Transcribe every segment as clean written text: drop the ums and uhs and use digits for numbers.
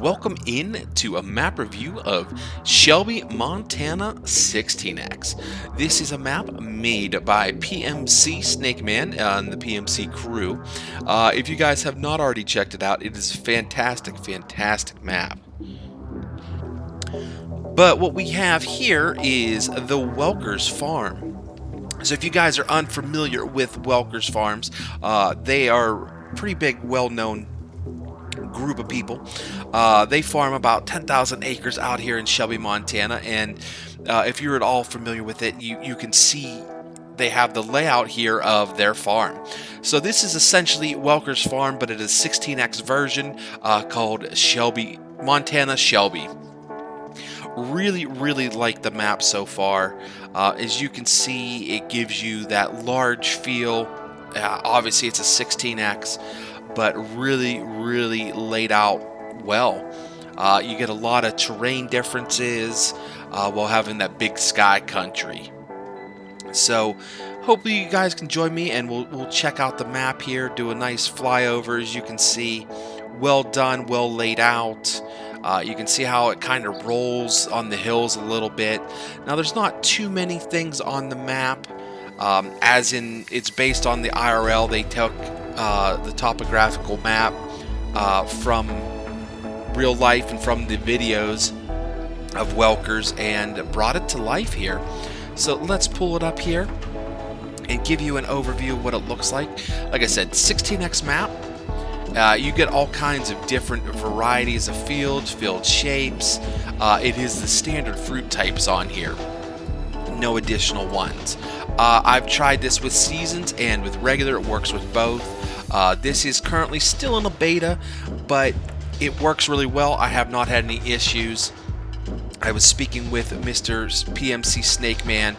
Welcome in to a map review of Shelby, Montana 16x. This is a map made by PMC Snakeman and the PMC crew. If you guys have not already checked it out, it is a fantastic, fantastic map. But what we have here is the Welkers farm. So if you guys are unfamiliar with Welkers farms, they are a pretty big, well-known group of people. They farm about 10,000 acres out here in Shelby, Montana, and if you're at all familiar with it, you can see they have the layout here of their farm. So this is essentially Welker's farm, but it is 16x version called Shelby, Montana Shelby. Really like the map so far. As you can see, it gives you that large feel. Obviously it's a 16x, but really laid out well. You get a lot of terrain differences while having that big sky country. So hopefully you guys can join me and we'll check out the map here, do a nice flyover. As you can see, well done, well laid out. You can see how it kind of rolls on the hills a little bit. Now there's not too many things on the map, as in it's based on the IRL. They took the topographical map from real life and from the videos of Welkers and brought it to life here. So let's pull it up here and give you an overview of what it looks like. Like I said, 16x map. You get all kinds of different varieties of fields, field shapes. It is the standard fruit types on here, no additional ones. I've tried this with seasons and with regular. It works with both. This is currently still in a beta, but it works really well. I have not had any issues. I was speaking with Mr. PMC Snakeman,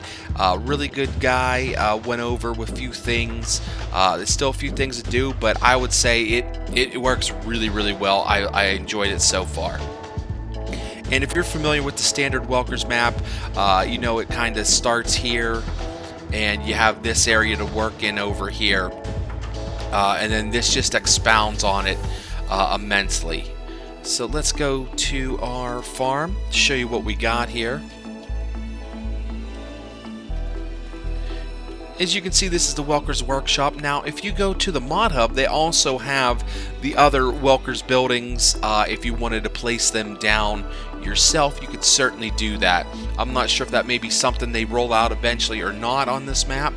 really good guy, went over with a few things. There's still a few things to do, but I would say it works really well. I enjoyed it so far. And if you're familiar with the standard Welkers map, you know it kind of starts here, and you have this area to work in over here. And then this just expounds on it immensely. So let's go to our farm, show you what we got here. As you can see, this is the Welkers workshop. Now, if you go to the mod hub, they also have the other Welkers buildings. If you wanted to place them down yourself, you could certainly do that. I'm not sure if that may be something they roll out eventually or not on this map.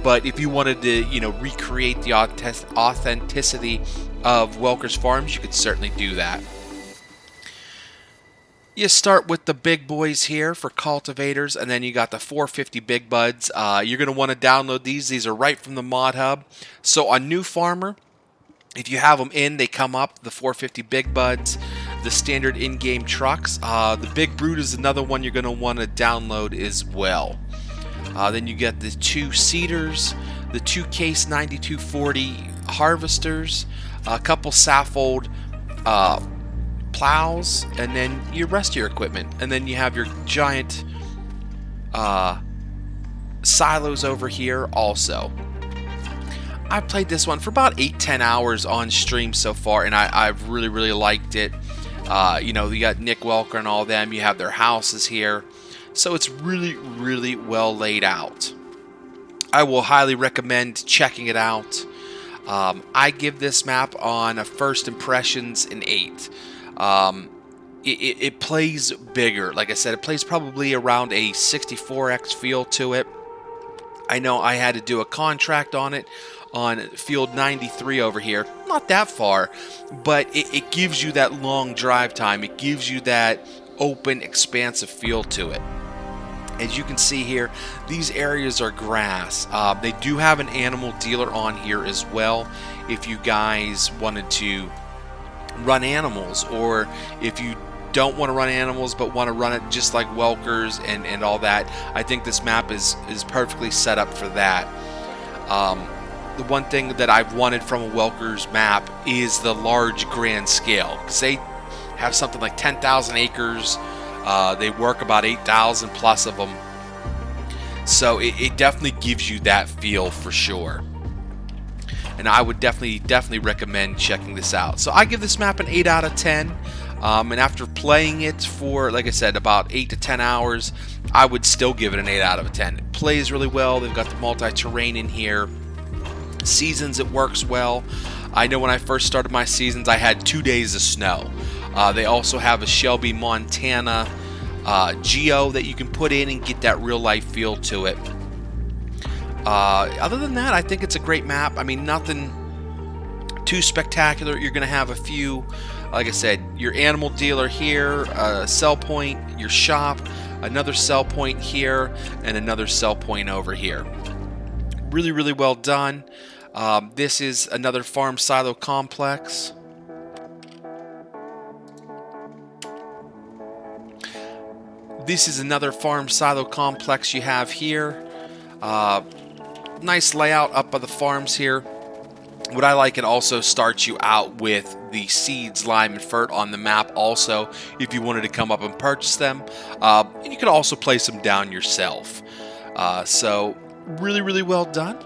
But if you wanted to, recreate the authenticity of Welkers farms, you could certainly do that. You start with the big boys here for cultivators, and then you got the 450 big buds. You're going to want to download these. These are right from the mod hub. So on New Farmer, if you have them in, they come up, the 450 big buds, the standard in-game trucks. The big brute is another one you're going to want to download as well. Then you get the 2 seeders, the 2 case 9240 harvesters, a couple Saffold plows, and then your rest of your equipment. And then you have your giant silos over here also. I've played this one for about 8-10 hours on stream so far, and I've really liked it. You got Nick Welker and all them. You have their houses here. So it's really well laid out. I will highly recommend checking it out. I give this map on a first impressions an 8. it plays bigger. Like I said, it plays probably around a 64x feel to it. I know I had to do a contract on it on field 93 over here. Not that far, but it gives you that long drive time. It gives you that open, expansive feel to it. As you can see here, these areas are grass. They do have an animal dealer on here as well if you guys wanted to run animals, or if you don't want to run animals but want to run it just like Welkers and all that. I think this map is perfectly set up for that. The one thing that I've wanted from a Welkers map is the large grand scale, because they have something like 10,000 acres. They work about 8,000 plus of them, so it definitely gives you that feel for sure. And I would definitely recommend checking this out. So I give this map an 8 out of 10. And after playing it for, like I said, about 8 to 10 hours, I would still give it an 8 out of 10. It plays really well. They've got the multi-terrain in here. Seasons, it works well. I know when I first started my seasons, I had 2 days of snow. They also have a Shelby, Montana geo that you can put in and get that real life feel to it. Other than that, I think it's a great map. I mean, nothing too spectacular. You're going to have a few, like I said, your animal dealer here, a sell point, your shop, another sell point here, and another sell point over here. Really, really well done. This is another farm silo complex. This is another farm silo complex you have here. Nice layout up by the farms here. What I like, it also starts you out with the seeds, lime, and fert on the map also, if you wanted to come up and purchase them. And you could also place them down yourself. So really, really well done.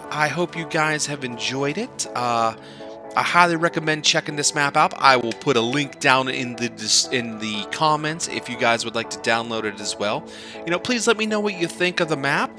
I hope you guys have enjoyed it. I highly recommend checking this map out. I will put a link down in the comments if you guys would like to download it as well. Please let me know what you think of the map.